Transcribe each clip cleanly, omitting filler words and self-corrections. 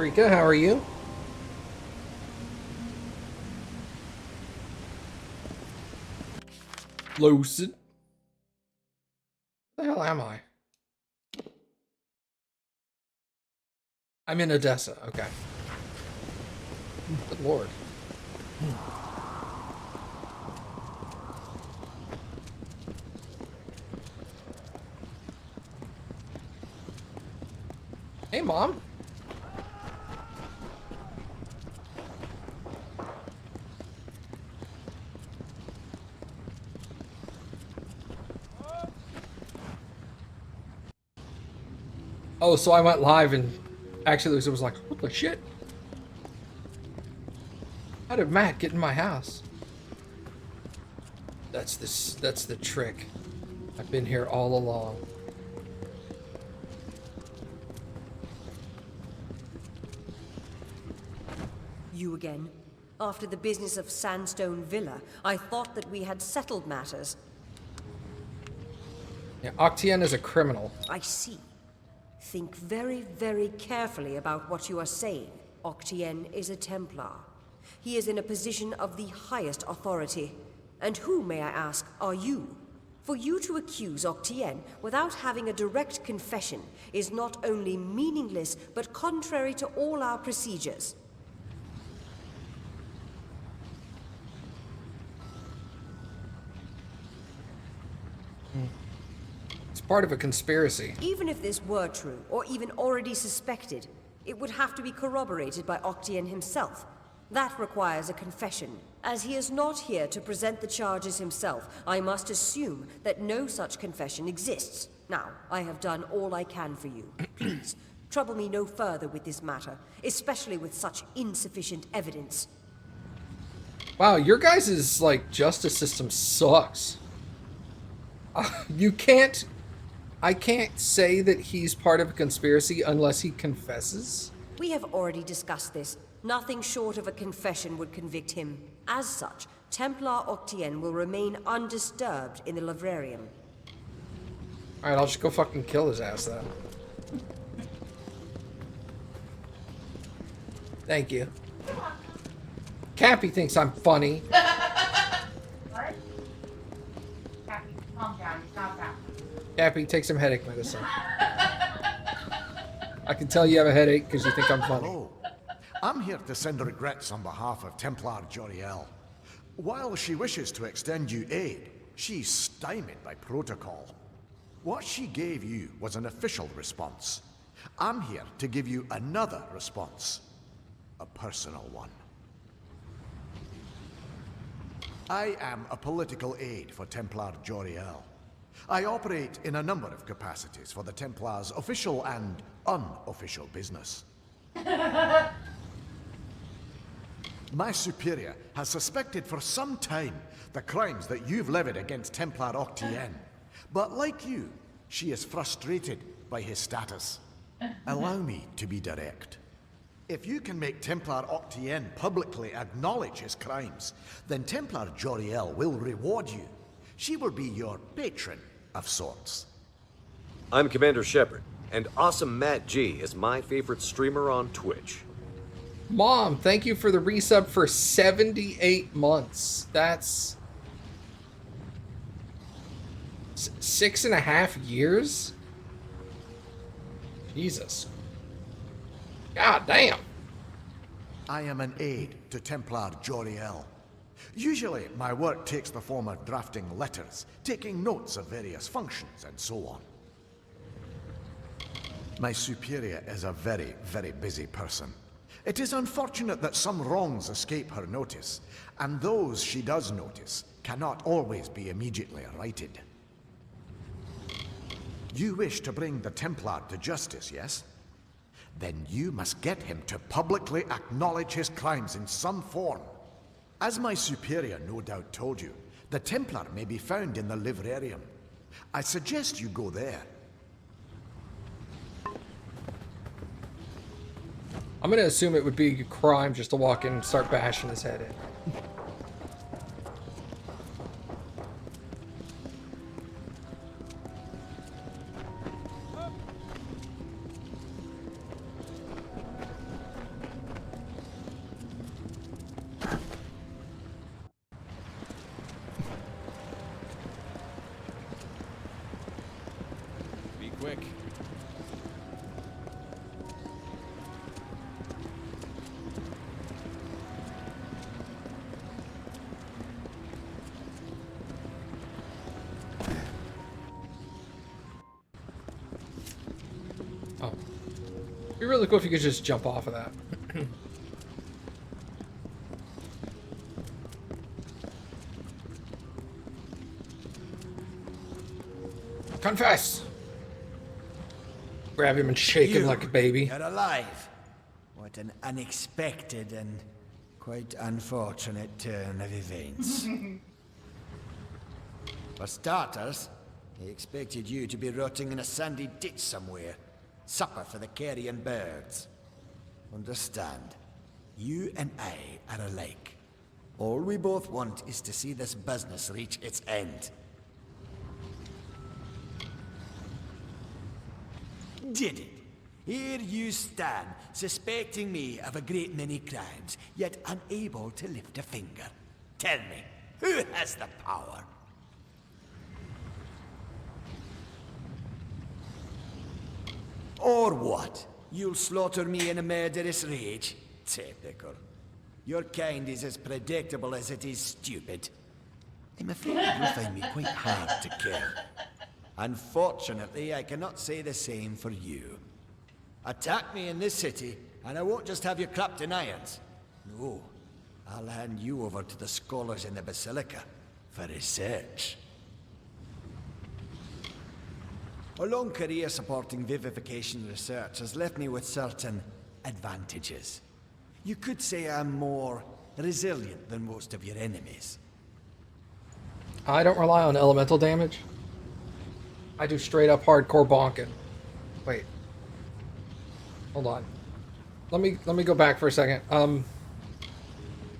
Rika, how are you? Lucid. Where the hell am I? I'm in Odessa. Okay. Good lord. Hey, Mom. Oh, so I went live and actually Lisa was like, what the shit? How did Matt get in my house? That's the trick. I've been here all along. You again? After the business of Sandstone Villa, I thought that we had settled matters. Yeah, Octien is a criminal. I see. Think very, very carefully about what you are saying. Octien is a Templar. He is in a position of the highest authority. And who, may I ask, are you? For you to accuse Octien without having a direct confession is not only meaningless, but contrary to all our procedures. It's part of a conspiracy. Even if this were true, or even already suspected, it would have to be corroborated by Octien himself. That requires a confession. As he is not here to present the charges himself, I must assume that no such confession exists. Now, I have done all I can for you. Please, trouble me no further with this matter, especially with such insufficient evidence. Wow, your guys' like justice system sucks. I can't say that he's part of a conspiracy unless he confesses. We have already discussed this. Nothing short of a confession would convict him. As such, Templar Octien will remain undisturbed in the Livrarium. Alright, I'll just go fucking kill his ass then. Thank you. Cappy thinks I'm funny. What? Happy, calm down. It's not that. Cappy, take some headache medicine. I can tell you have a headache because you think I'm funny. Hello. I'm here to send regrets on behalf of Templar Joriel. While she wishes to extend you aid, she's stymied by protocol. What she gave you was an official response. I'm here to give you another response. A personal one. I am a political aide for Templar Joriel. I operate in a number of capacities for the Templars' official and unofficial business. My superior has suspected for some time the crimes that you've levied against Templar Octien. But like you, she is frustrated by his status. Allow me to be direct. If you can make Templar Octien publicly acknowledge his crimes, then Templar Joriel will reward you. She will be your patron of sorts. I'm Commander Shepard, and Awesome Matt G is my favorite streamer on Twitch. Mom, thank you for the resub for 78 months. That's 6.5 years? Jesus. God damn. I am an aide to Templar Joriel. Usually, my work takes the form of drafting letters, taking notes of various functions, and so on. My superior is a very, very busy person. It is unfortunate that some wrongs escape her notice, and those she does notice cannot always be immediately righted. You wish to bring the Templar to justice, yes? Then you must get him to publicly acknowledge his crimes in some form. As my superior no doubt told you, the Templar may be found in the Livrarium. I suggest you go there. I'm gonna assume it would be a crime just to walk in and start bashing his head in. quick. Oh. It'd be really cool if you could just jump off of that. Confess! Grab him and shake him like a baby. You're alive. What an unexpected and quite unfortunate turn of events. For starters, he expected you to be rotting in a sandy ditch somewhere. Supper for the carrion birds. Understand, you and I are alike. All we both want is to see this business reach its end. Did it? Here you stand, suspecting me of a great many crimes, yet unable to lift a finger. Tell me, who has the power? Or what? You'll slaughter me in a murderous rage? Typical. Your kind is as predictable as it is stupid. I'm afraid you'll find me quite hard to kill. Unfortunately, I cannot say the same for you. Attack me in this city, and I won't just have you clapped in irons. No, I'll hand you over to the scholars in the Basilica for research. A long career supporting vivification research has left me with certain advantages. You could say I'm more resilient than most of your enemies. I don't rely on elemental damage. I do straight up hardcore bonking. Wait. Hold on. Let me go back for a second.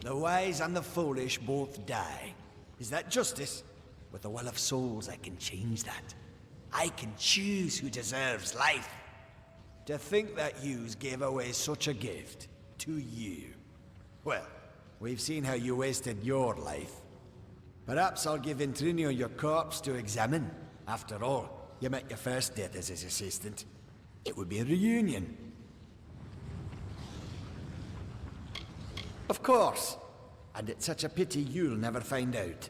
The wise and the foolish both die. Is that justice? With the well of souls, I can change that. I can choose who deserves life. To think that yous gave away such a gift to you. Well, we've seen how you wasted your life. Perhaps I'll give Intrinio your corpse to examine. After all, you met your first death as his assistant. It would be a reunion. Of course. And it's such a pity you'll never find out.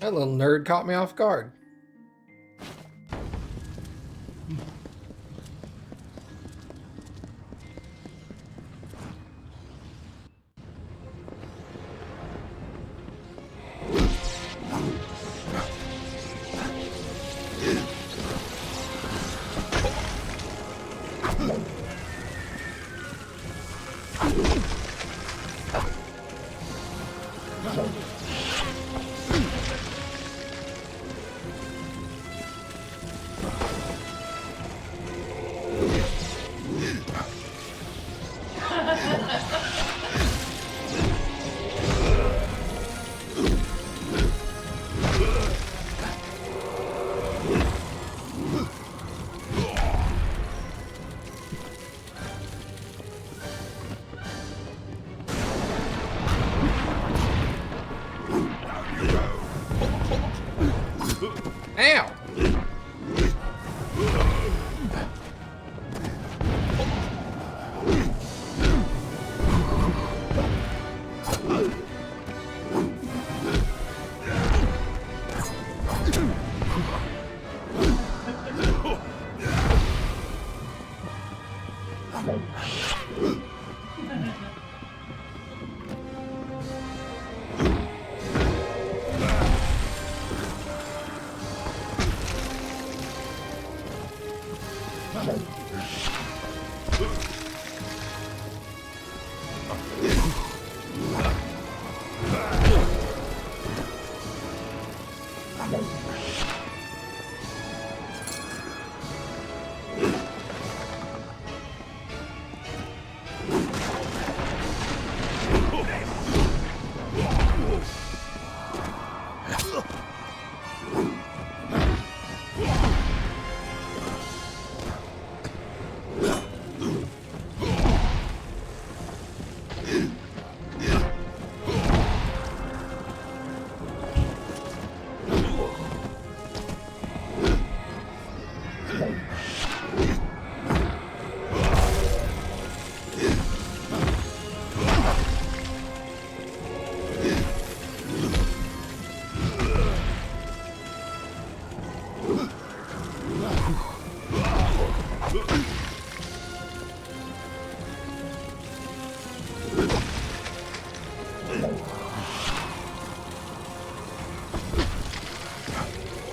That little nerd caught me off guard. Ow!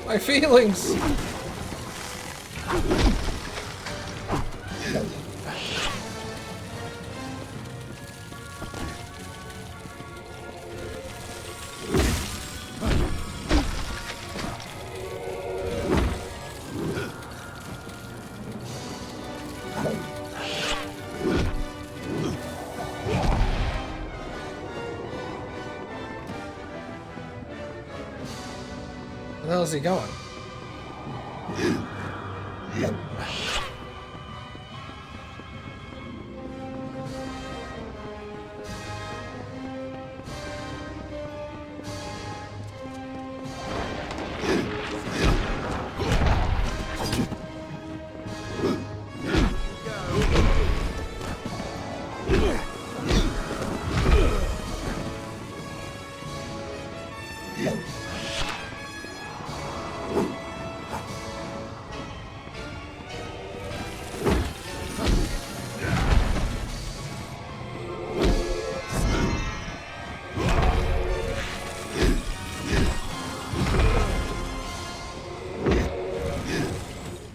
My feelings! Where the hell is he going?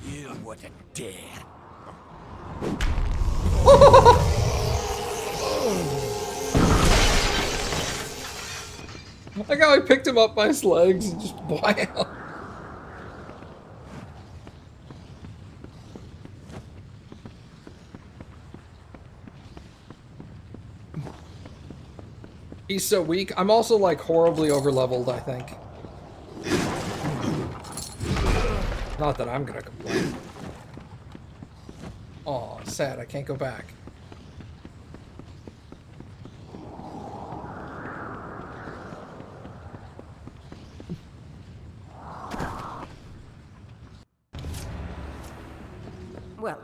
You wouldn't dare. Like how I picked him up by his legs and just wow. He's so weak. I'm also like horribly overleveled, I think. Not that I'm gonna complain. Aw, sad, I can't go back. Well,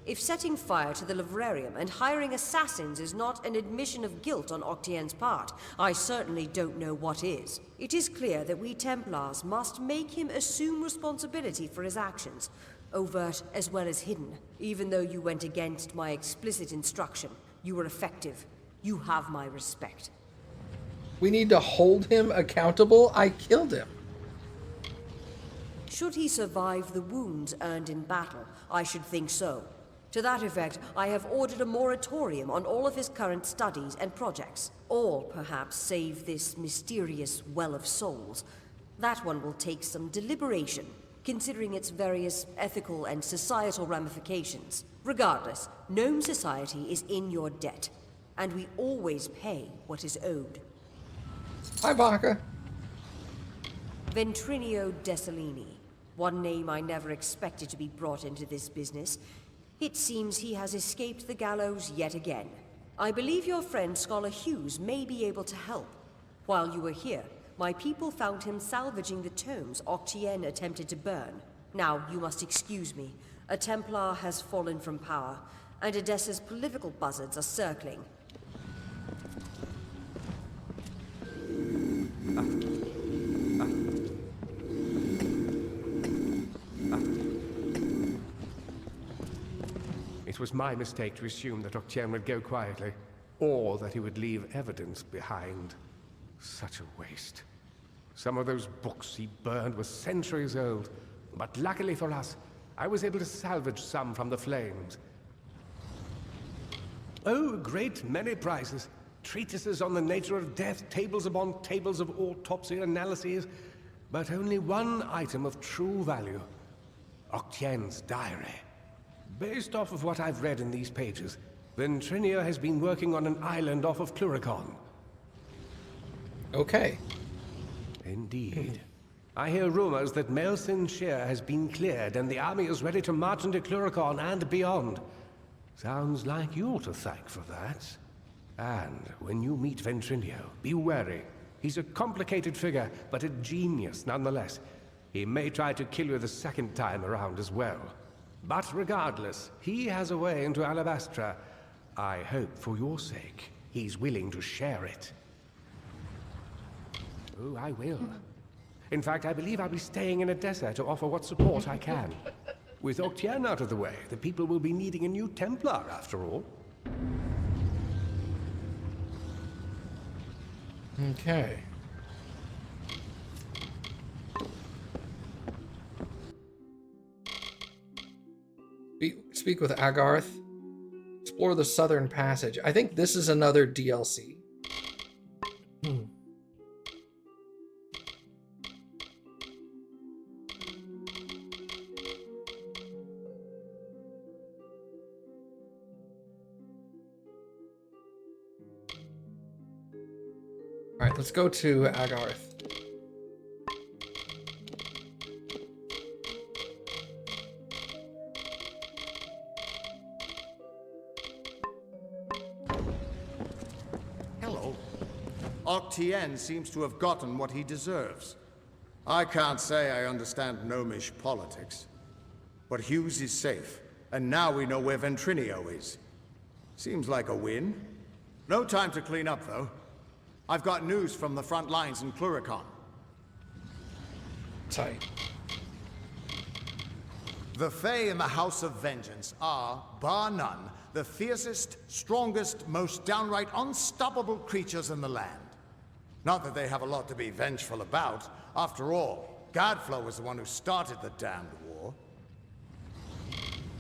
if setting fire to the livrarium and hiring assassins is not an admission of guilt on Octien's part, I certainly don't know what is. It is clear that we Templars must make him assume responsibility for his actions, overt as well as hidden. Even though you went against my explicit instruction, you were effective. You have my respect. We need to hold him accountable? I killed him. Should he survive the wounds earned in battle, I should think so. To that effect, I have ordered a moratorium on all of his current studies and projects. All, perhaps, save this mysterious Well of Souls. That one will take some deliberation, considering its various ethical and societal ramifications. Regardless, gnome society is in your debt, and we always pay what is owed. Hi, Baka. Ventrinio Desalini. One name I never expected to be brought into this business. It seems he has escaped the gallows yet again. I believe your friend Scholar Hughes may be able to help. While you were here, my people found him salvaging the tomes Octien attempted to burn. Now, you must excuse me. A Templar has fallen from power, and Edessa's political buzzards are circling. It was my mistake to assume that Octien would go quietly, or that he would leave evidence behind. Such a waste. Some of those books he burned were centuries old, but luckily for us, I was able to salvage some from the flames. Oh, a great many prizes. Treatises on the nature of death, tables upon tables of autopsy analyses, but only one item of true value. Octien's diary. Based off of what I've read in these pages, Ventrinio has been working on an island off of Cluricon. Okay. Indeed. I hear rumors that Melsin Shear has been cleared and the army is ready to march into Cluricon and beyond. Sounds like you're to thank for that. And when you meet Ventrinio, be wary. He's a complicated figure, but a genius nonetheless. He may try to kill you the second time around as well. But regardless, he has a way into Alabastra. I hope for your sake, he's willing to share it. Oh, I will. In fact, I believe I'll be staying in Edessa to offer what support I can. With Octien out of the way, the people will be needing a new Templar, after all. Okay. Speak with Agarth. Explore the Southern Passage. I think this is another DLC. Alright, let's go to Agarth. Hello. Octien seems to have gotten what he deserves. I can't say I understand gnomish politics. But Hughes is safe, and now we know where Ventrinio is. Seems like a win. No time to clean up, though. I've got news from the front lines in Cluricon. Tight. The Fae in the House of Vengeance are, bar none, the fiercest, strongest, most downright unstoppable creatures in the land. Not that they have a lot to be vengeful about. After all, Gadflow was the one who started the damned war.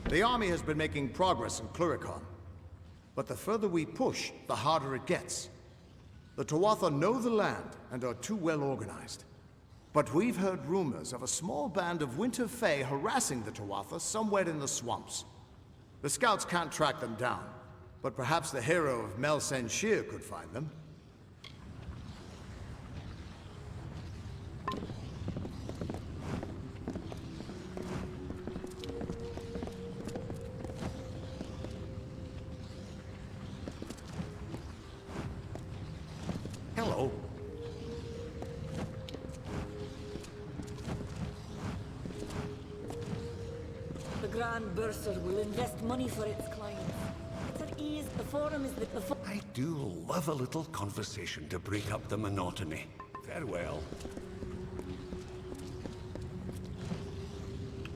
The army has been making progress in Cluricon. But the further we push, the harder it gets. The Tuatha know the land and are too well organized. But we've heard rumors of a small band of Winter Fae harassing the Tuatha somewhere in the swamps. The scouts can't track them down, but perhaps the hero of Melsen Shear could find them. Hello. The Grand Bursar will invest money for its clients. It's at ease. The forum is the I do love a little conversation to break up the monotony. Farewell.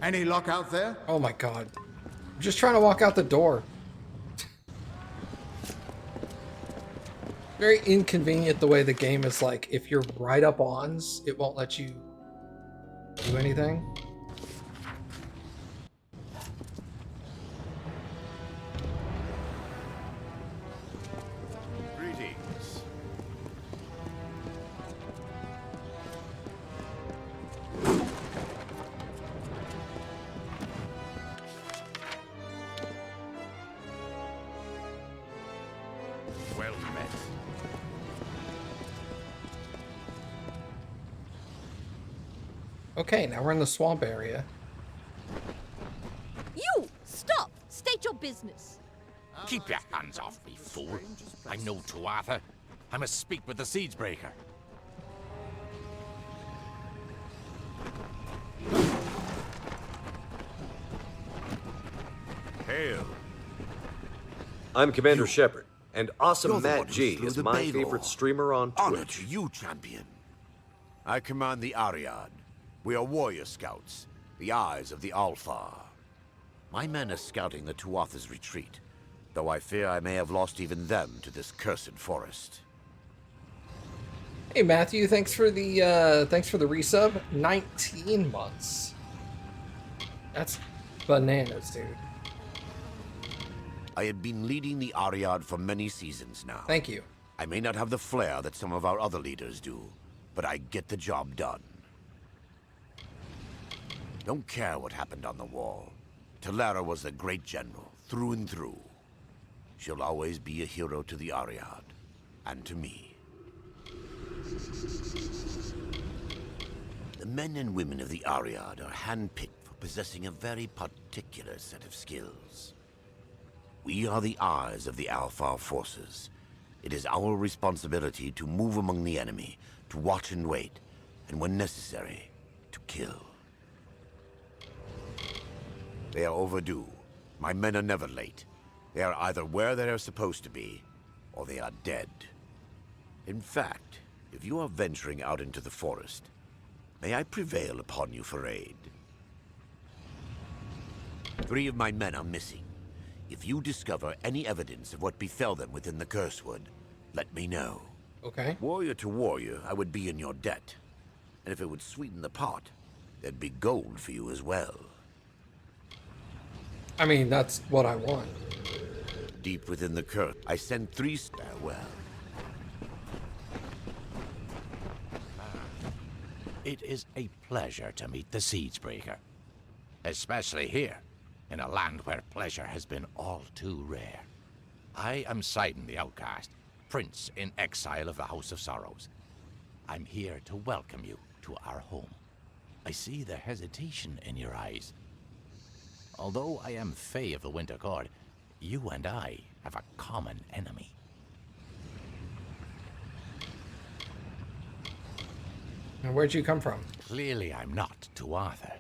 Any luck out there? Oh my god. I'm just trying to walk out the door. Very inconvenient the way the game is like, if you're right up ons, it won't let you do anything. Greetings. Well met. Okay, now we're in the swamp area. You! Stop! State your business. Keep your hands off me, fool. I'm no Tuatha. I must speak with the Siegebreaker. Hail. I'm Commander Shepard, and Awesome You're the one Matt who G slew is the my Balor. favorite streamer on Honor Twitch. to you, champion. I command the Ariad. We are warrior scouts, the eyes of the Alpha. My men are scouting the Tuatha's retreat, though I fear I may have lost even them to this cursed forest. Hey Matthew, thanks for the resub. 19 months. That's bananas, dude. I have been leading the Ariad for many seasons now. Thank you. I may not have the flair that some of our other leaders do, but I get the job done. Don't care what happened on the wall. Talara was a great general, through and through. She'll always be a hero to the Ariad, and to me. The men and women of the Ariad are handpicked for possessing a very particular set of skills. We are the eyes of the Alpha forces. It is our responsibility to move among the enemy, to watch and wait, and when necessary, to kill. They are overdue. My men are never late. They are either where they are supposed to be, or they are dead. In fact, if you are venturing out into the forest, may I prevail upon you for aid? 3 of my men are missing. If you discover any evidence of what befell them within the Cursewood, let me know. Okay. Warrior to warrior, I would be in your debt. And if it would sweeten the pot, there'd be gold for you as well. I mean, that's what I want. Deep within the kirk, I send 3 farewell. It is a pleasure to meet the Siegebreaker. Especially here, in a land where pleasure has been all too rare. I am Sidon the Outcast, Prince in exile of the House of Sorrows. I'm here to welcome you to our home. I see the hesitation in your eyes. Although I am Fae of the Winter Court, you and I have a common enemy. And where'd you come from? Clearly I'm not Tuatha.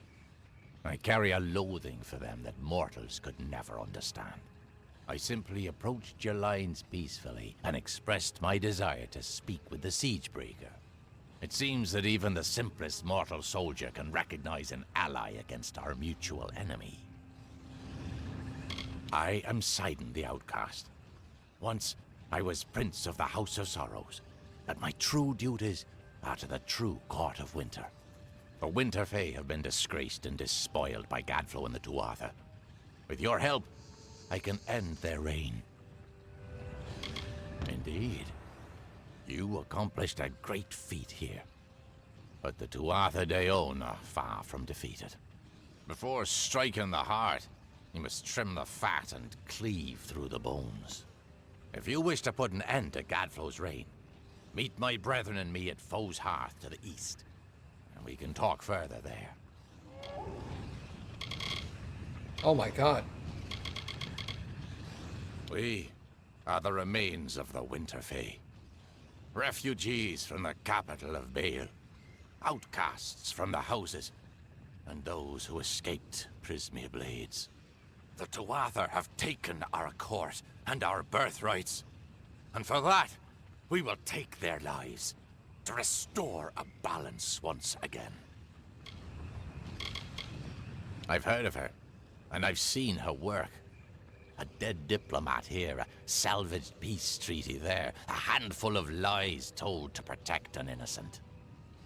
I carry a loathing for them that mortals could never understand. I simply approached your lines peacefully and expressed my desire to speak with the Siegebreaker. It seems that even the simplest mortal soldier can recognize an ally against our mutual enemy. I am Sidon the Outcast. Once, I was Prince of the House of Sorrows, but my true duties are to the true Court of Winter. The Winter Fae have been disgraced and despoiled by Gadflo and the Tuatha. With your help, I can end their reign. Indeed, you accomplished a great feat here. But the Tuatha de Own are far from defeated. Before striking the heart, you must trim the fat and cleave through the bones. If you wish to put an end to Gadflo's reign, meet my brethren and me at Foe's Hearth to the east, and we can talk further there. Oh my god. We are the remains of the Winter Fae. Refugees from the capital of Bale. Outcasts from the houses. And those who escaped Prismia Blades. The Tuatha have taken our court and our birthrights. And for that, we will take their lives to restore a balance once again. I've heard of her, and I've seen her work. A dead diplomat here, a salvaged peace treaty there, a handful of lies told to protect an innocent.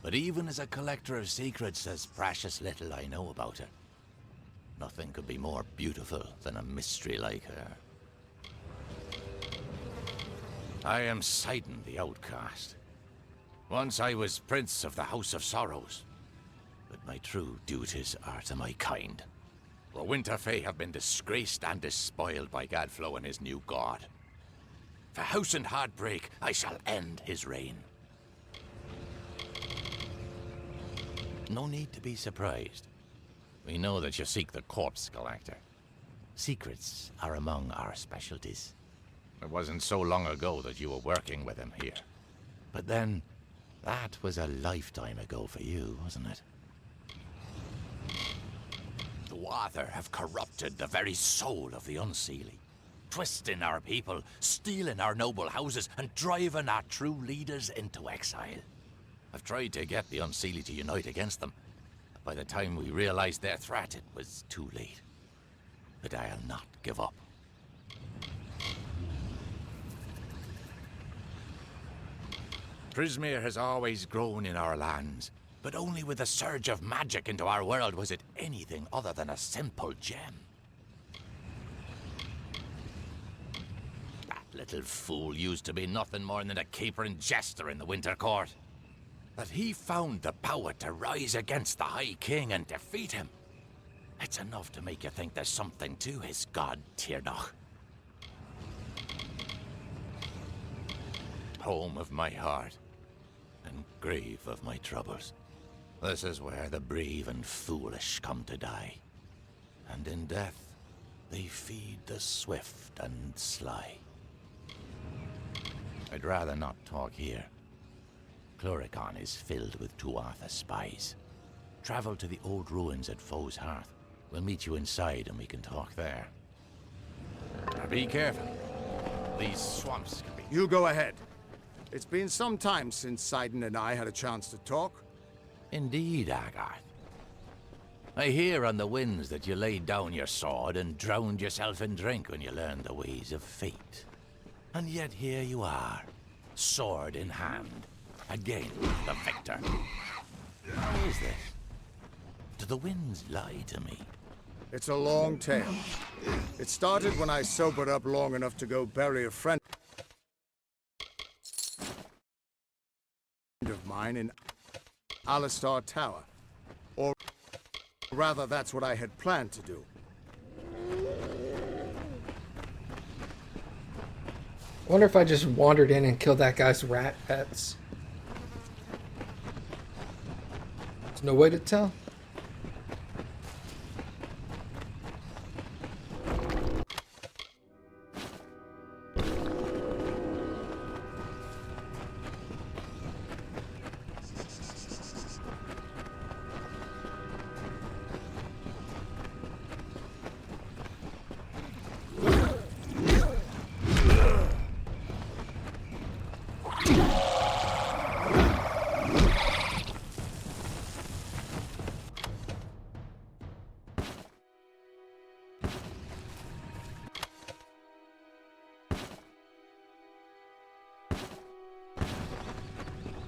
But even as a collector of secrets, there's precious little I know about her. Nothing could be more beautiful than a mystery like her. I am Sidon the Outcast. Once I was Prince of the House of Sorrows, but my true duties are to my kind. The Winter Fae have been disgraced and despoiled by Gadflo and his new god. For House and Heartbreak, I shall end his reign. No need to be surprised. We know that you seek the Corpse Collector. Secrets are among our specialties. It wasn't so long ago that you were working with him here. But then, that was a lifetime ago for you, wasn't it? The Tuatha have corrupted the very soul of the Unseelie. Twisting our people, stealing our noble houses, and driving our true leaders into exile. I've tried to get the Unseelie to unite against them. By the time we realized their threat, it was too late. But I'll not give up. Prismir has always grown in our lands, but only with a surge of magic into our world was it anything other than a simple gem. That little fool used to be nothing more than a capering jester in the Winter Court. That he found the power to rise against the High King and defeat him. It's enough to make you think there's something to his god, Tirnoch. Home of my heart, and grave of my troubles. This is where the brave and foolish come to die. And in death, they feed the swift and sly. I'd rather not talk here. Cluricon is filled with Tuatha spies. Travel to the old ruins at Foe's Hearth. We'll meet you inside and we can talk there. Now be careful. These swamps can be... You go ahead. It's been some time since Sidon and I had a chance to talk. Indeed, Agarth. I hear on the winds that you laid down your sword and drowned yourself in drink when you learned the ways of fate. And yet here you are, sword in hand, again the victor. How is this? Do the winds lie to me? It's a long tale. It started when I sobered up long enough to go bury a friend of mine in Alistar Tower. Or rather, that's what I had planned to do. I wonder if I just wandered in and killed that guy's rat pets. There's no way to tell.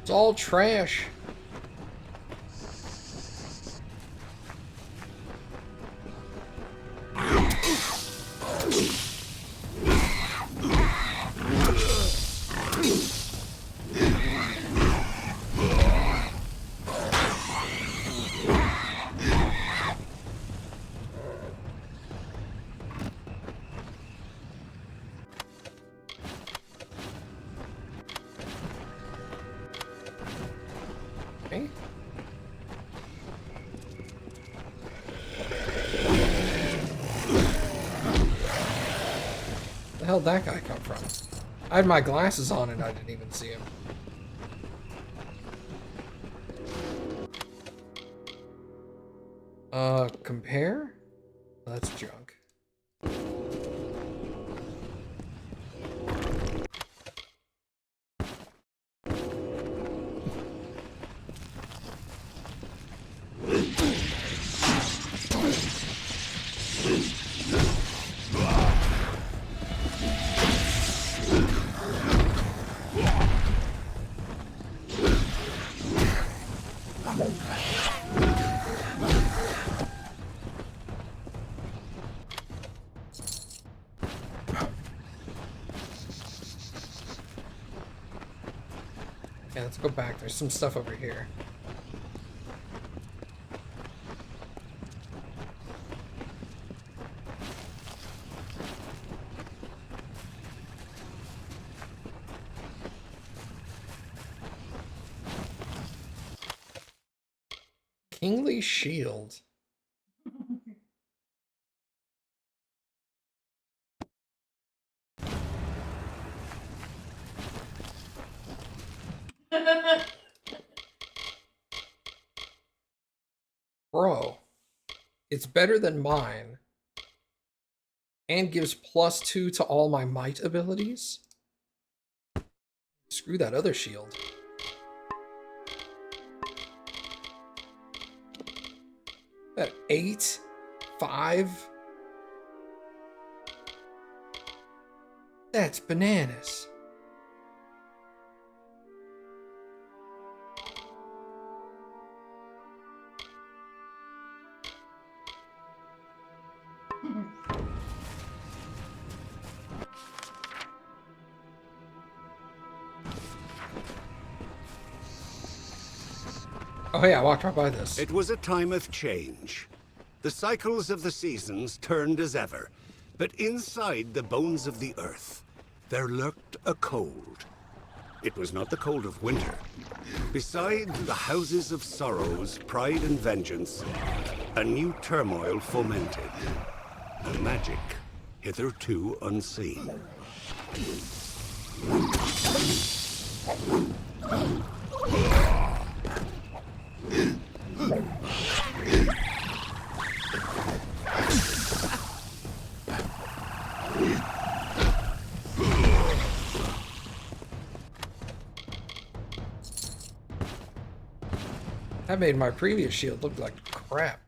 It's all trash. Okay. Where the hell did that guy come from? I had my glasses on and I didn't even see him. Compare? That's junk. Yeah, let's go back. There's some stuff over here. Kingly Shield. Bro, it's better than mine and gives +2 to all my might abilities. Screw that other shield. That 8, 5. That's bananas. Oh yeah, I walked right by this. It was a time of change. The cycles of the seasons turned as ever, but inside the bones of the earth, there lurked a cold. It was not the cold of winter. Beside the houses of sorrows, pride and vengeance, a new turmoil fomented. A magic hitherto unseen. That made my previous shield look like crap.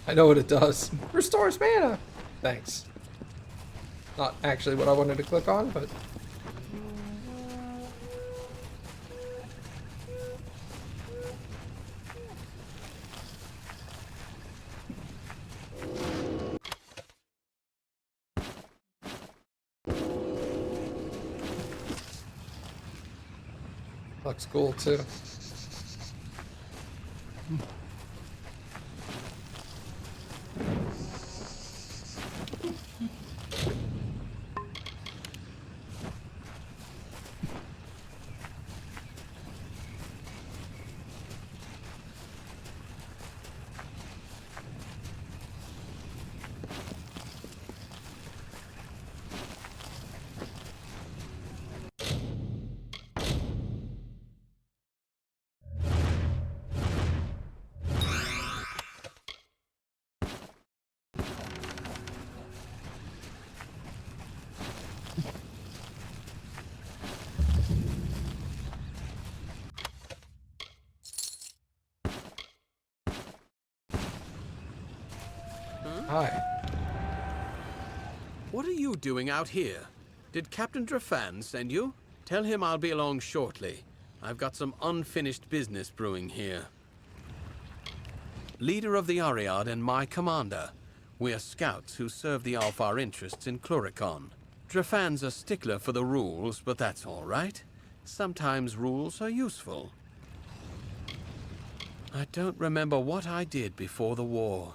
I know what it does. Restores mana! Thanks. Not actually what I wanted to click on, but Looks cool too. Hi. What are you doing out here? Did Captain Drafan send you? Tell him I'll be along shortly. I've got some unfinished business brewing here. Leader of the Ariad and my commander. We're scouts who serve the Alfar interests in Cluricon. Drafan's a stickler for the rules, but that's all right. Sometimes rules are useful. I don't remember what I did before the war.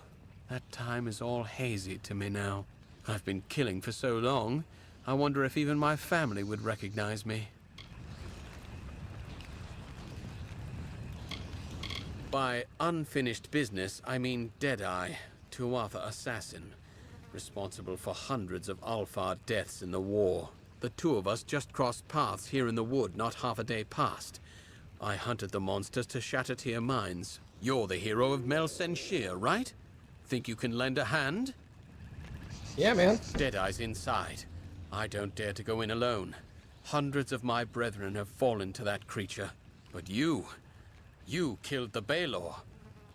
That time is all hazy to me now. I've been killing for so long, I wonder if even my family would recognize me. By unfinished business, I mean Deadeye, Tuatha assassin, responsible for hundreds of Alfar deaths in the war. The two of us just crossed paths here in the wood not half a day past. I hunted the monsters to Shattertear Mines. You're the hero of Melsen Shear, right? Think you can lend a hand? Yeah, man. Deadeye's inside. I don't dare to go in alone. Hundreds of my brethren have fallen to that creature. But you killed the Baelor.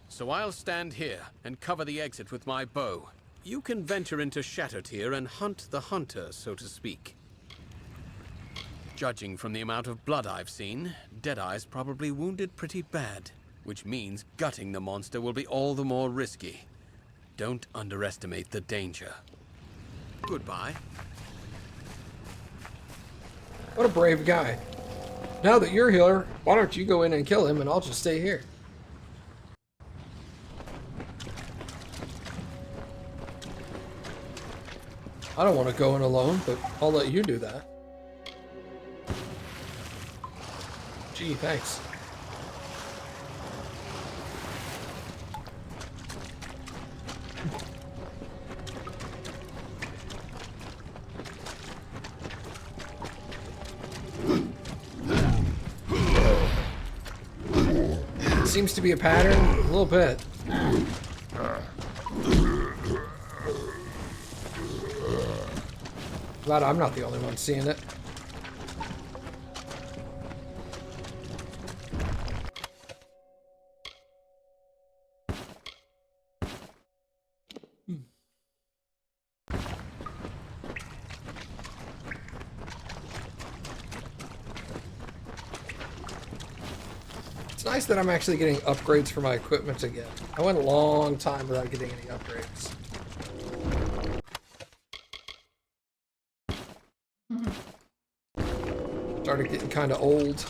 So I'll stand here and cover the exit with my bow. You can venture into Shattertear and hunt the hunter, so to speak. Judging from the amount of blood I've seen, Deadeye's probably wounded pretty bad, which means gutting the monster will be all the more risky. Don't underestimate the danger. Goodbye. What a brave guy. Now that you're healer, why don't you go in and kill him and I'll just stay here. I don't want to go in alone, but I'll let you do that. Gee, thanks. Seems to be a pattern, a little bit. Glad I'm not the only one seeing it. It's nice that I'm actually getting upgrades for my equipment again. I went a long time without getting any upgrades. Started getting kind of old.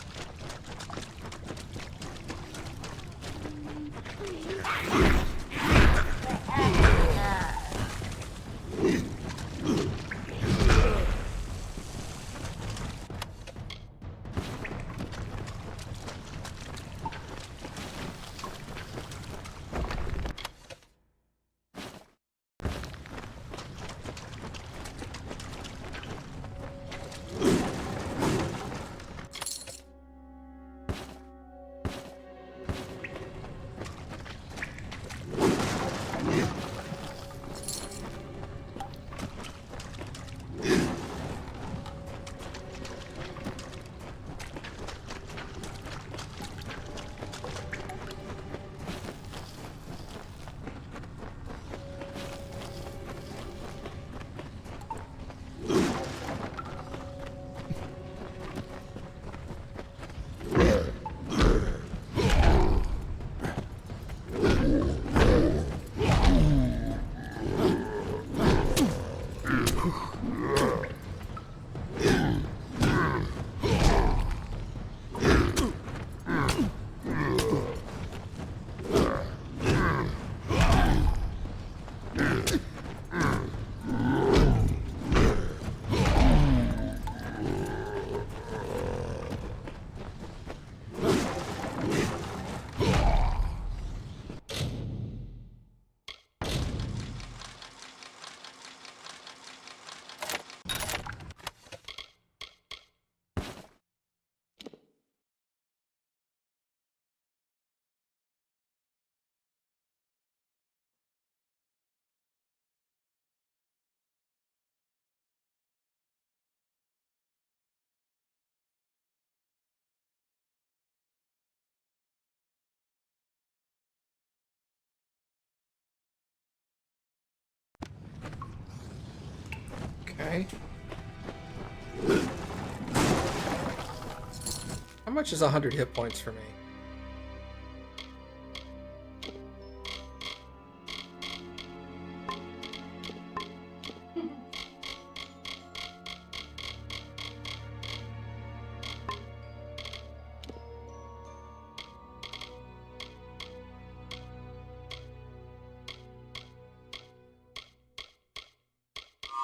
Okay. How much is 100 hit points for me?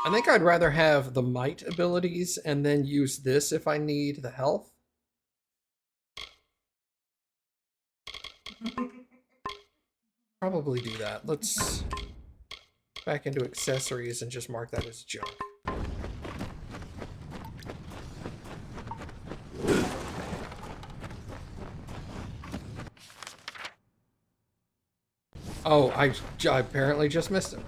I think I'd rather have the might abilities and then use this if I need the health. Probably do that. Let's back into accessories and just mark that as junk. Oh, I apparently just missed it.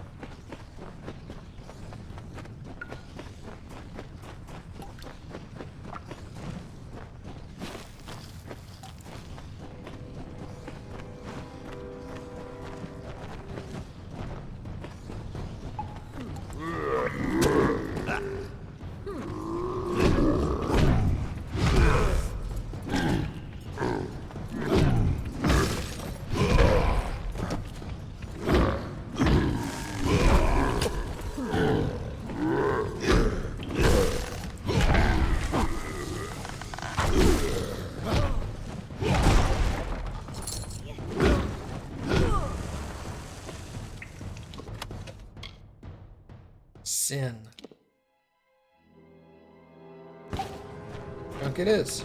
Sin. Junk it is.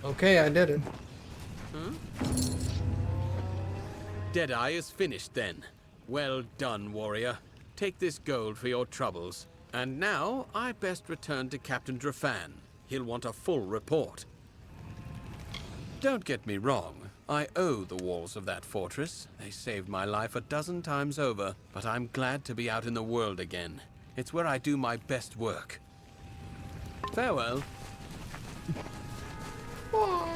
Okay, I did it. Deadeye is finished then. Well done, warrior. Take this gold for your troubles. And now, I best return to Captain Drafan. He'll want a full report. Don't get me wrong. I owe the walls of that fortress. They saved my life a dozen times over. But I'm glad to be out in the world again. It's where I do my best work. Farewell. Bye.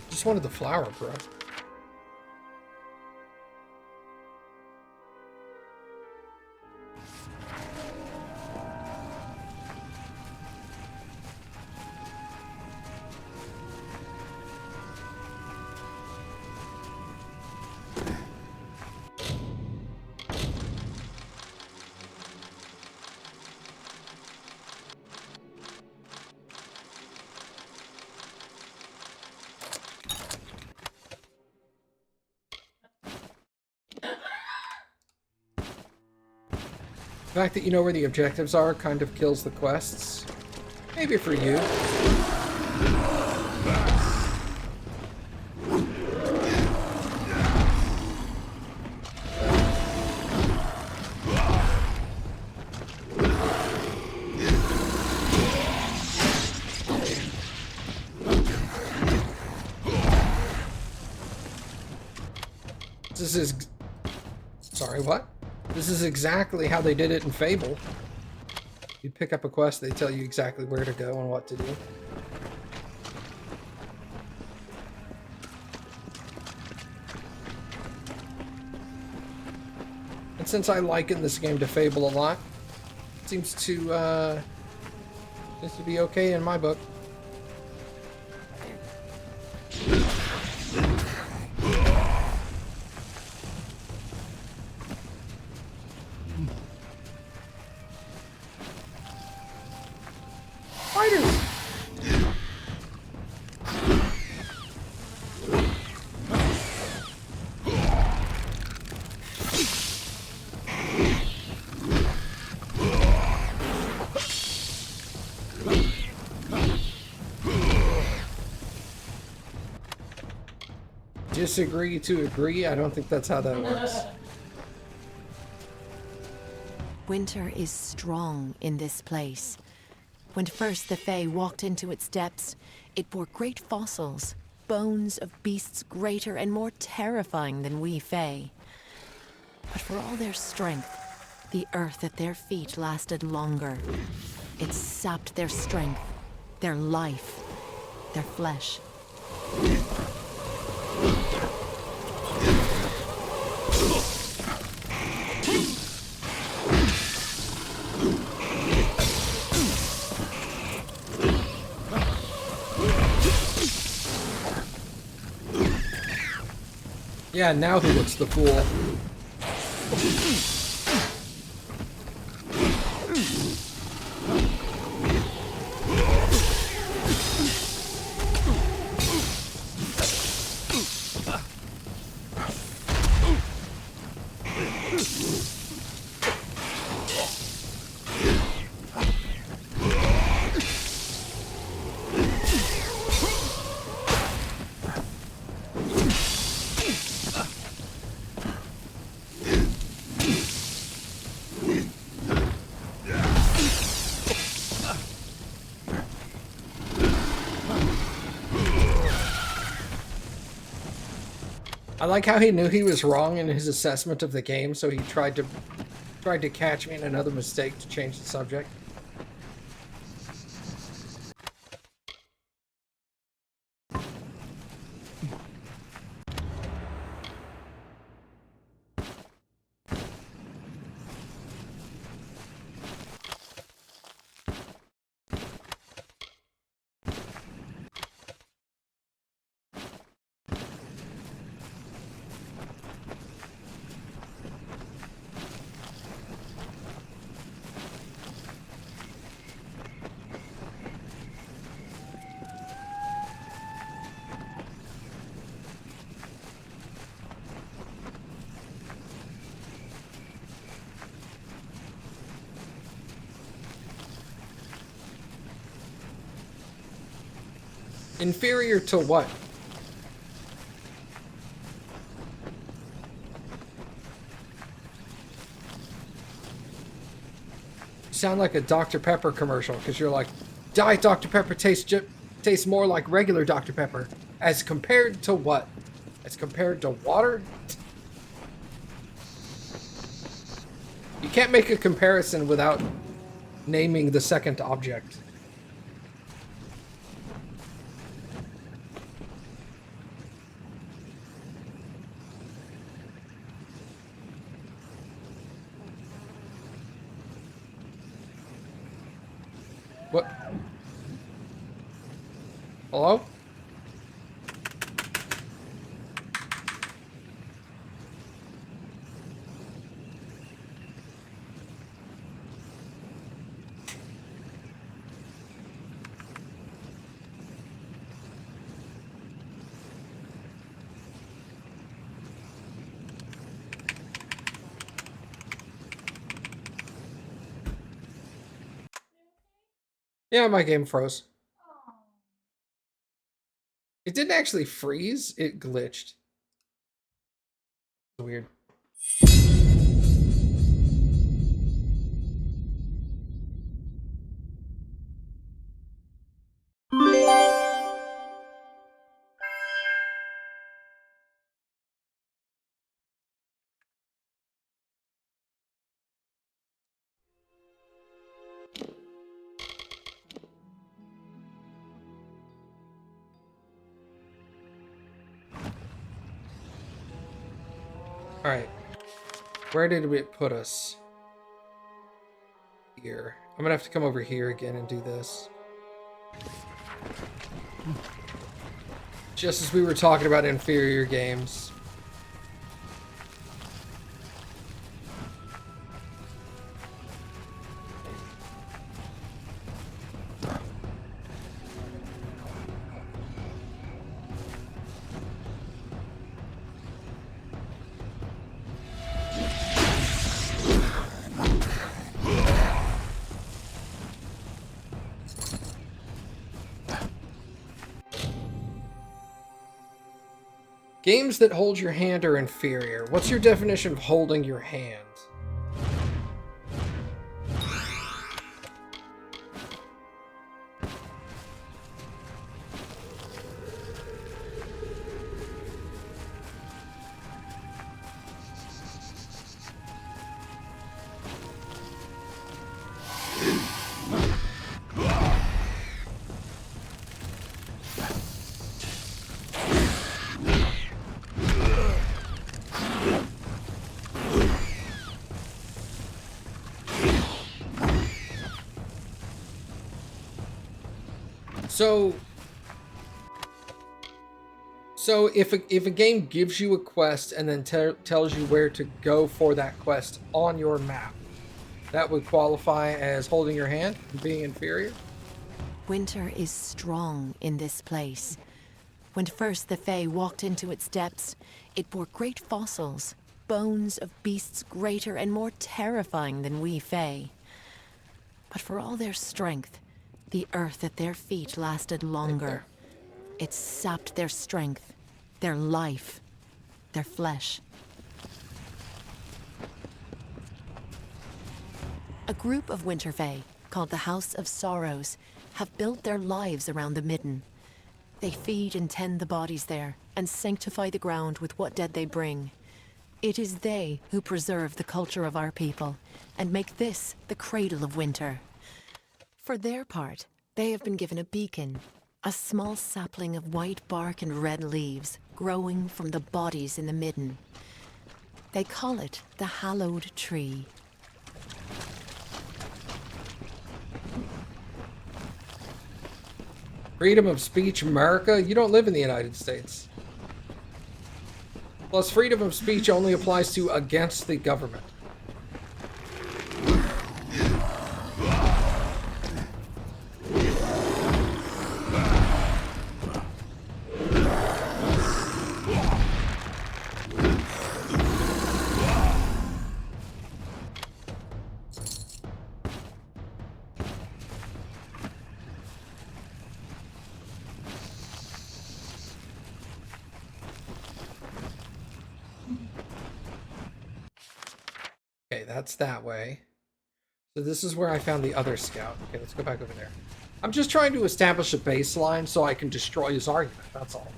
Just wanted the flower, bro. The fact that you know where the objectives are kind of kills the quests. Maybe for you. This is... Sorry, what? This is exactly how they did it in Fable. You pick up a quest, they tell you exactly where to go and what to do. And since I liken this game to Fable a lot, it seems to be okay in my book. Fighters! Disagree to agree? I don't think that's how that works. Winter is strong in this place. When first the Fae walked into its depths, it bore great fossils, bones of beasts greater and more terrifying than we Fae. But for all their strength, the earth at their feet lasted longer. It sapped their strength, their life, their flesh. Yeah, now who looks the fool? I like how he knew he was wrong in his assessment of the game, so he tried to catch me in another mistake to change the subject. Inferior to what? You sound like a Dr. Pepper commercial, because you're like, Diet Dr. Pepper tastes more like regular Dr. Pepper. As compared to what? As compared to water? You can't make a comparison without naming the second object. What? Hello? Yeah, my game froze. It didn't actually freeze, it glitched. Weird. Alright. Where did it put us? Here. I'm gonna have to come over here again and do this. Just as we were talking about inferior games. Games that hold your hand are inferior. What's your definition of holding your hand? So if a game gives you a quest and then tells you where to go for that quest on your map, that would qualify as holding your hand and being inferior? Winter is strong in this place. When first the Fae walked into its depths, it bore great fossils, bones of beasts greater and more terrifying than we Fae. But for all their strength, the earth at their feet lasted longer. It sapped their strength, their life, their flesh. A group of Winter Fae, called the House of Sorrows, have built their lives around the Midden. They feed and tend the bodies there, and sanctify the ground with what dead they bring. It is they who preserve the culture of our people, and make this the cradle of winter. For their part, they have been given a beacon, a small sapling of white bark and red leaves growing from the bodies in the Midden. They call it the Hallowed Tree. Freedom of speech, America? You don't live in the United States. Plus, freedom of speech only applies to against the government. Okay, that's that way. So this is where I found the other scout. Okay, let's go back over there. I'm just trying to establish a baseline so I can destroy his argument, that's all.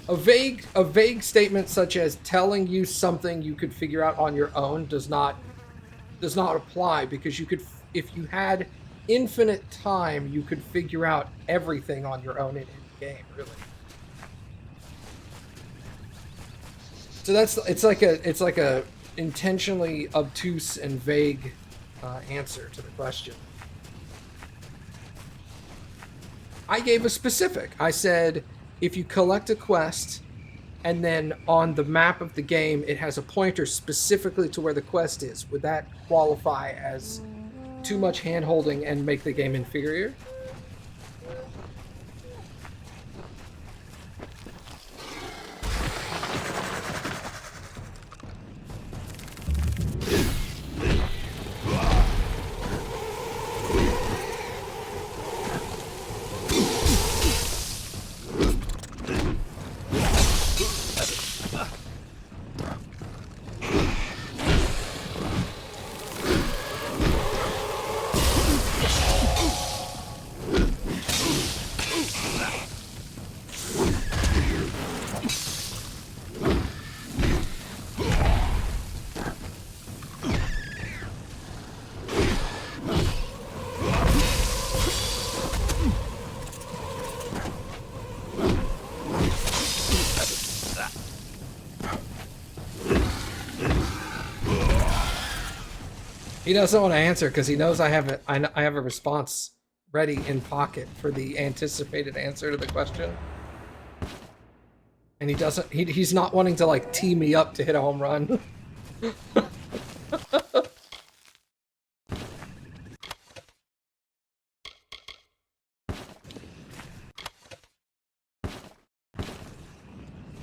A vague statement such as telling you something you could figure out on your own does not apply, because you could, if you had infinite time, you could figure out everything on your own in the game, really. So it's like a intentionally obtuse and vague answer to the question. I gave a specific. I said, if you collect a quest and then on the map of the game it has a pointer specifically to where the quest is, would that qualify as too much hand-holding and make the game inferior? He doesn't want to answer because he knows I have a response ready in pocket for the anticipated answer to the question. And he's not wanting to like tee me up to hit a home run.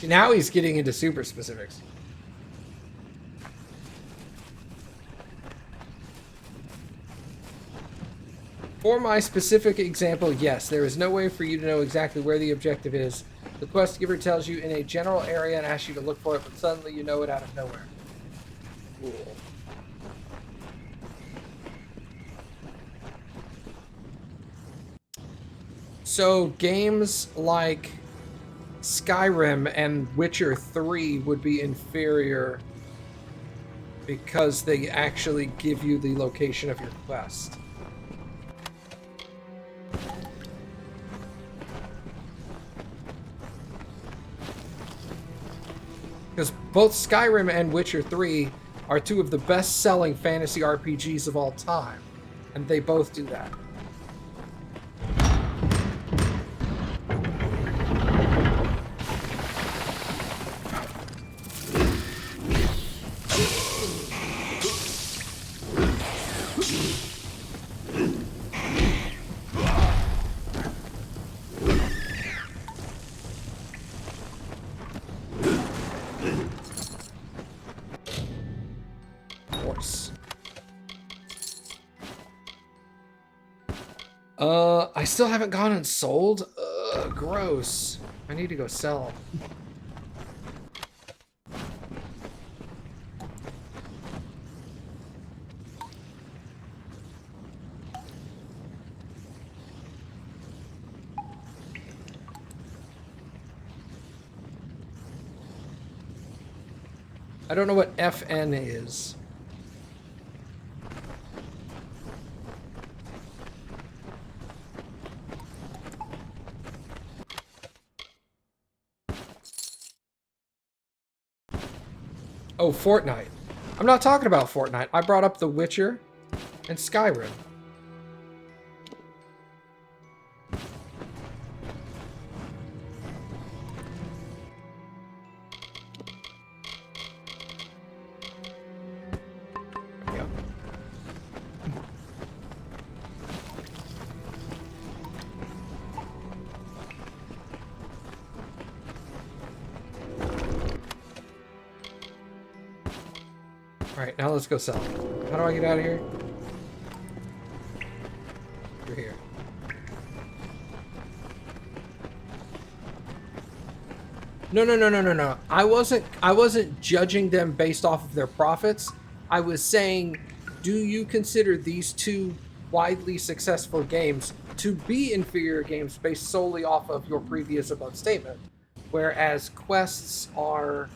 Now he's getting into super specifics. For my specific example, yes, there is no way for you to know exactly where the objective is. The quest giver tells you in a general area and asks you to look for it, but suddenly you know it out of nowhere. Cool. So games like Skyrim and Witcher 3 would be inferior because they actually give you the location of your quest. Because both Skyrim and Witcher 3 are two of the best-selling fantasy RPGs of all time, and they both do that. I still haven't gone and sold? Ugh, gross. I need to go sell. I don't know what FN is. Oh, Fortnite. I'm not talking about Fortnite. I brought up The Witcher and Skyrim. Alright, now let's go sell. How do I get out of here? You're here. No. I wasn't judging them based off of their profits. I was saying, do you consider these two widely successful games to be inferior games based solely off of your previous above statement? Whereas quests are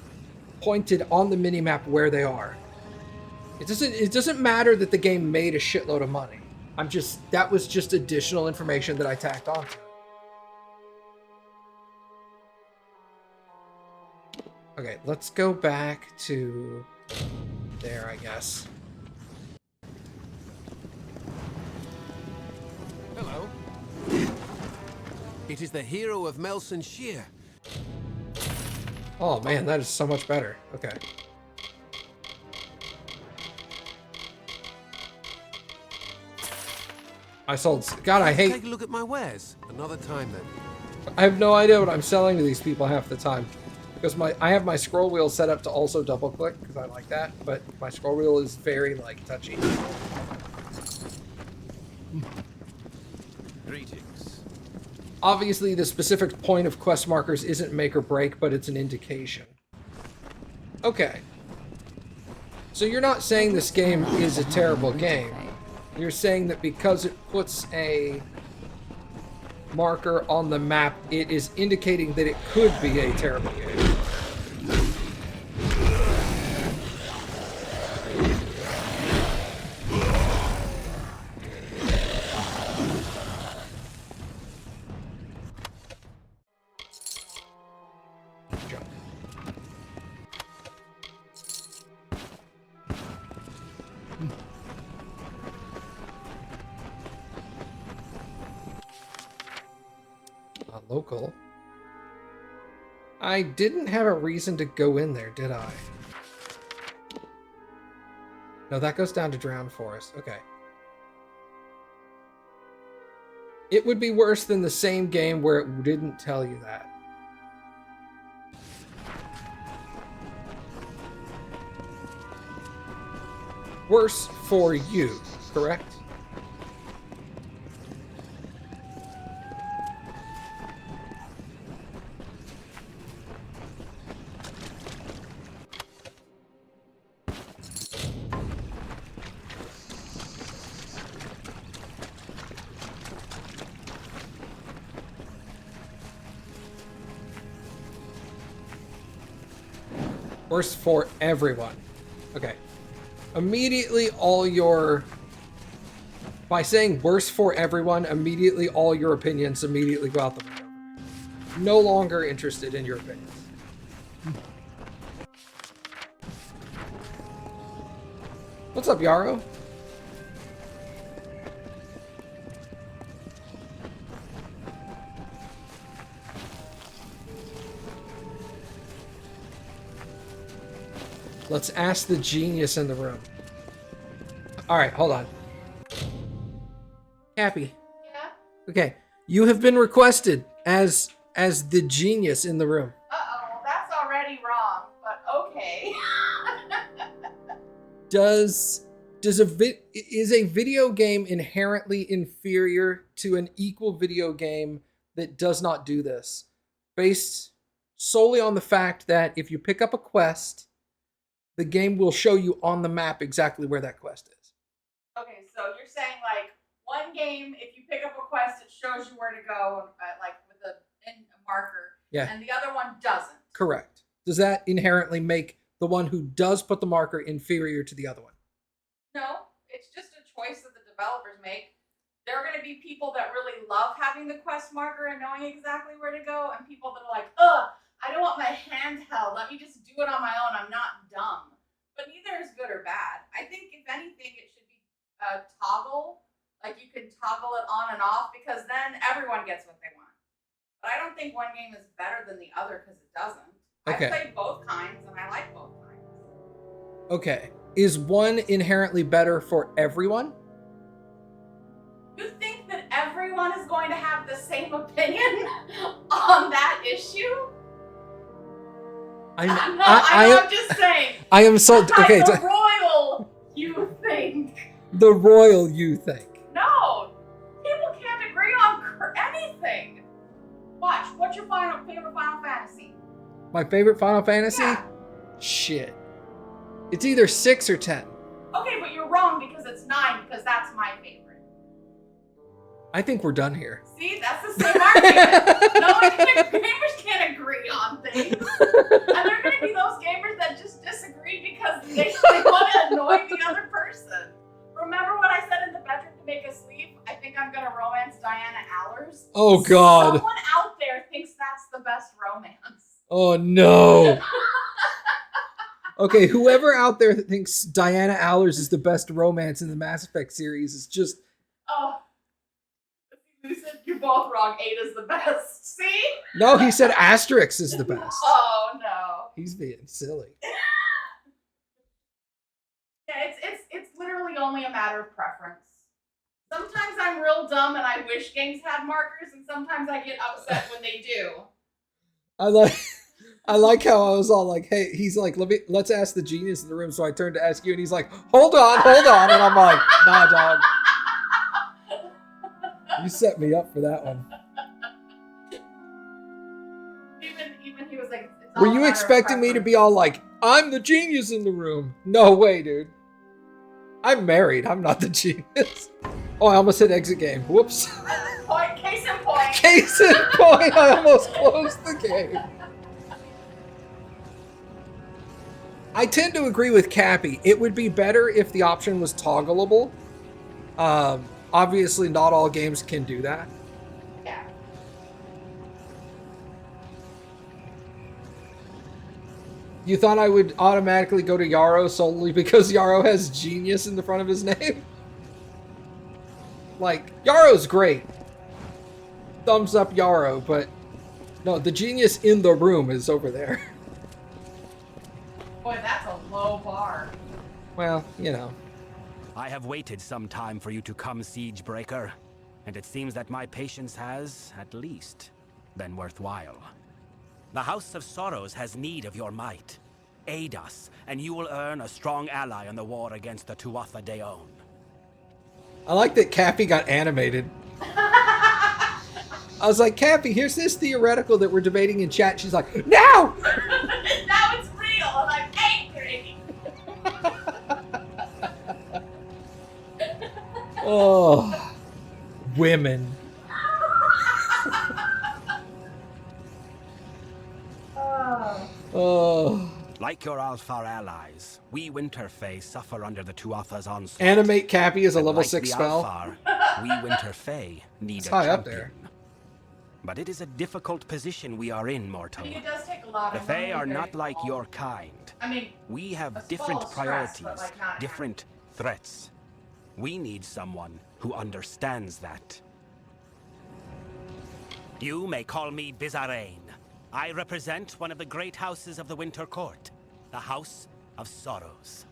pointed on the minimap where they are. It doesn't matter that the game made a shitload of money. That was just additional information that I tacked on to it. Okay, let's go back to there, I guess. Hello. It is the hero of Melson Shear. Oh man, that is so much better. Okay. I sold. God, I hate. Take a look at my wares. Another time then. I have no idea what I'm selling to these people half the time, because I have my scroll wheel set up to also double click because I like that, but my scroll wheel is very like touchy. Greetings. Obviously, the specific point of quest markers isn't make or break, but it's an indication. Okay. So you're not saying this game is a terrible game. You're saying that because it puts a marker on the map, it is indicating that it could be a terrible game. Local. I didn't have a reason to go in there, did I? No, that goes down to Drowned Forest. Okay. It would be worse than the same game where it didn't tell you that. Worse for you, correct? Worse for everyone. Okay. Immediately all your... By saying worse for everyone, immediately all your opinions immediately go out the window. No longer interested in your opinions. What's up, Yarrow? Let's ask the genius in the room. Alright, hold on. Cappy. Yeah? Okay. You have been requested as the genius in the room. Uh-oh, that's already wrong, but okay. Is a video game inherently inferior to an equal video game that does not do this? Based solely on the fact that if you pick up a quest, the game will show you on the map exactly where that quest is. Okay, so you're saying like one game, if you pick up a quest, it shows you where to go, like with a marker. Yeah. And the other one doesn't. Correct. Does that inherently make the one who does put the marker inferior to the other one? No, it's just a choice that the developers make. There are going to be people that really love having the quest marker and knowing exactly where to go, and people that are like, ugh, I don't want my hand held. Let me just do it on my own. I'm not dumb. But neither is good or bad. I think, if anything, it should be a toggle. Like, you can toggle it on and off, because then everyone gets what they want. But I don't think one game is better than the other because it doesn't. Okay. I play both kinds, and I like both kinds. Okay. Is one inherently better for everyone? You think that everyone is going to have the same opinion on that issue? I'm just saying. I am so okay. The royal, you think? The royal, you think? No, people can't agree on anything. Watch. What's your favorite Final Fantasy? My favorite Final Fantasy? Yeah. Shit. It's either 6 or 10. Okay, but you're wrong because it's 9, because that's my favorite. I think we're done here. See, that's the same argument. No one gamers can't agree on things. And there are going to be those gamers that just disagree because they want to annoy the other person. Remember what I said in the bedroom to make us leave? I think I'm going to romance Diana Allers. Oh, God. Someone out there thinks that's the best romance. Oh, no. Okay, whoever out there that thinks Diana Allers is the best romance in the Mass Effect series is just... Oh. You said you're both wrong. 8 is the best. See? No, he said Asterix is the best. Oh, no. He's being silly. Yeah, it's literally only a matter of preference. Sometimes I'm real dumb and I wish games had markers, and sometimes I get upset when they do. I like how I was all like, hey, he's like, let's ask the genius in the room. So I turned to ask you, and he's like, hold on. And I'm like, nah, dog. You set me up for that one. Even he was like, were you expecting me to be all like, I'm the genius in the room? No way, dude. I'm married. I'm not the genius. Oh, I almost hit exit game. Whoops. Case in point. Case in point. I almost closed the game. I tend to agree with Cappy. It would be better if the option was toggleable. Obviously, not all games can do that. Yeah. You thought I would automatically go to Yarrow solely because Yarrow has genius in the front of his name? Like, Yarrow's great. Thumbs up Yarrow, but No, the genius in the room is over there. Boy, that's a low bar. Well, you know. I have waited some time for you to come, Siegebreaker, and it seems that my patience has, at least, been worthwhile. The House of Sorrows has need of your might. Aid us, and you will earn a strong ally in the war against the Tuatha Deon. I like that Cappy got animated. I was like, Cappy, here's this theoretical that we're debating in chat. She's like, no! Now it's real, and I'm angry. Oh, women. Oh. Like your Alfar allies, we Winterfey suffer under the Tuatha's onslaught. Animate Cappy as a And level like 6 the spell. Alfar, we Winterfey need It's a high champion. up there. But it is a difficult position we are in, mortal. I mean, it does take a lot The of Fae money are to not get like involved. your kind. I mean, We have a different small stress, priorities, but, like, not different threats. We need someone who understands that. You may call me Bizarrain. I represent one of the great houses of the Winter Court, the House of Sorrows.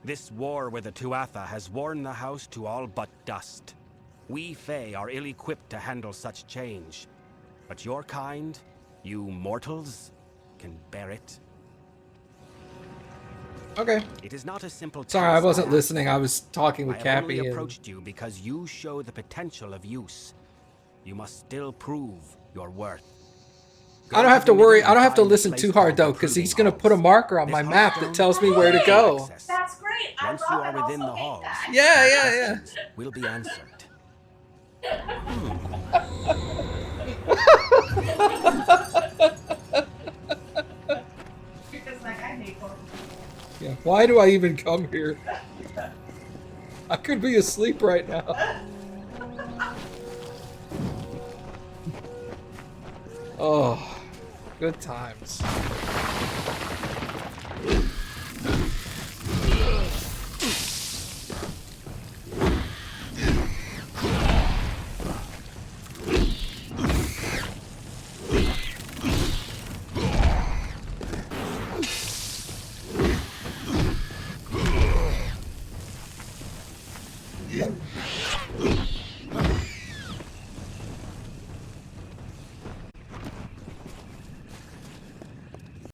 This war with the Tuatha has worn the house to all but dust. We Fae are ill-equipped to handle such change. But your kind, you mortals, can bear it. Okay. It is not a simple task. Sorry, I wasn't have. listening. I was talking with I have Cappy. only And... approached you because you show the potential of use. You must still prove your worth. I don't have to worry. I don't have to listen too hard, though, because he's going to put a marker on my map that tells me where to go. That's great. I Once you love are and within the also hate halls, that. Yeah. will be answered. Because, like, I hate them. Yeah. Why do I even come here? I could be asleep right now. Oh, good times.